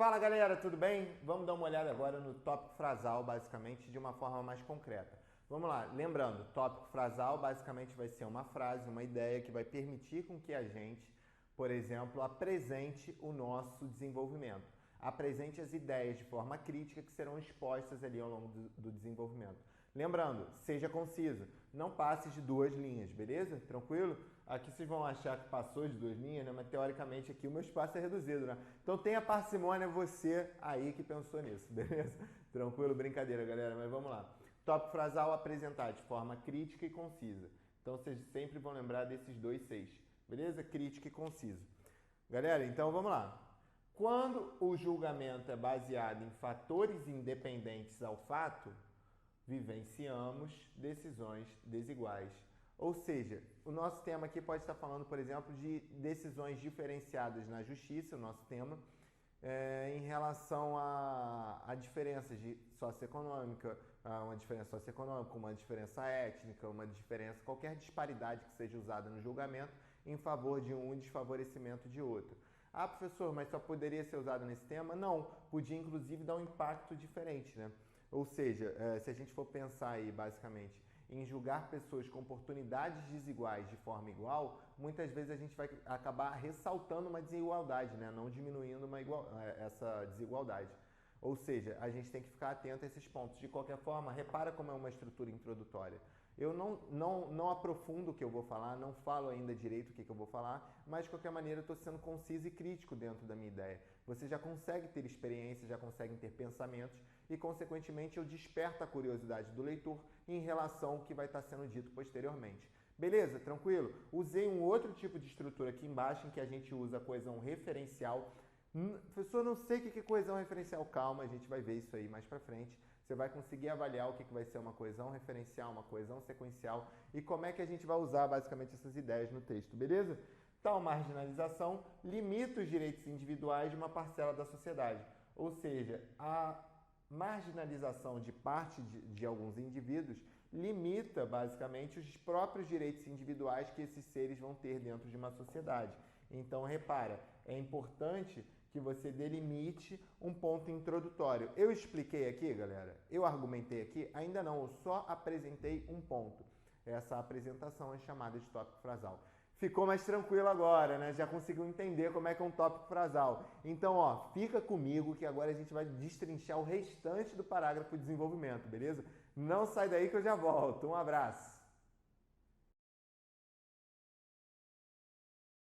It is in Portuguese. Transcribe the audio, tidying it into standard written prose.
Fala galera, tudo bem? Vamos dar uma olhada agora no tópico frasal, basicamente de uma forma mais concreta. Vamos lá, lembrando, tópico frasal basicamente vai ser uma frase, uma ideia que vai permitir com que a gente, por exemplo, apresente o nosso desenvolvimento. Apresente as ideias de forma crítica que serão expostas ali ao longo do desenvolvimento. Lembrando, seja conciso, não passe de 2 linhas, beleza? Tranquilo? Aqui vocês vão achar que passou de 2 linhas, né? Mas teoricamente aqui o meu espaço é reduzido, né? Então tenha parcimônia você aí que pensou nisso, beleza? Tranquilo? Brincadeira, galera, mas vamos lá. Tópico frasal apresentar de forma crítica e concisa. Então vocês sempre vão lembrar desses 2 Cs, beleza? Crítica e conciso. Galera, então vamos lá. Quando o julgamento é baseado em fatores independentes ao fato, vivenciamos decisões desiguais. Ou seja, o nosso tema aqui pode estar falando, por exemplo, de decisões diferenciadas na justiça, o nosso tema, em relação a diferenças socioeconômica, uma diferença socioeconômica, uma diferença étnica, uma diferença, qualquer disparidade que seja usada no julgamento em favor de um e desfavorecimento de outro. Ah, professor, mas só poderia ser usado nesse tema? Não, podia inclusive dar um impacto diferente, né? Ou seja, se a gente for pensar aí, basicamente, em julgar pessoas com oportunidades desiguais de forma igual, muitas vezes a gente vai acabar ressaltando uma desigualdade, né? Não diminuindo essa desigualdade. Ou seja, a gente tem que ficar atento a esses pontos. De qualquer forma, repara como é uma estrutura introdutória. Eu não aprofundo o que eu vou falar, não falo ainda direito o que eu vou falar, mas de qualquer maneira eu estou sendo conciso e crítico dentro da minha ideia. Você já consegue ter experiência, já consegue ter pensamentos e, consequentemente, eu desperto a curiosidade do leitor em relação ao que vai estar sendo dito posteriormente. Beleza? Tranquilo? Usei um outro tipo de estrutura aqui embaixo em que a gente usa a coesão referencial. Professor, não sei o que é coesão referencial. Calma, a gente vai ver isso aí mais pra frente. Você vai conseguir avaliar o que vai ser uma coesão referencial, uma coesão sequencial e como é que a gente vai usar basicamente essas ideias no texto, beleza? Tal marginalização limita os direitos individuais de uma parcela da sociedade. Ou seja, a marginalização de parte de alguns indivíduos limita basicamente os próprios direitos individuais que esses seres vão ter dentro de uma sociedade. Então, repara, é importante que você delimite um ponto introdutório. Eu expliquei aqui, galera? Eu argumentei aqui? Ainda não, eu só apresentei um ponto. Essa apresentação é chamada de tópico frasal. Ficou mais tranquilo agora, né? Já conseguiu entender como é que é um tópico frasal. Então, ó, fica comigo que agora a gente vai destrinchar o restante do parágrafo de desenvolvimento, beleza? Não sai daí que eu já volto. Um abraço.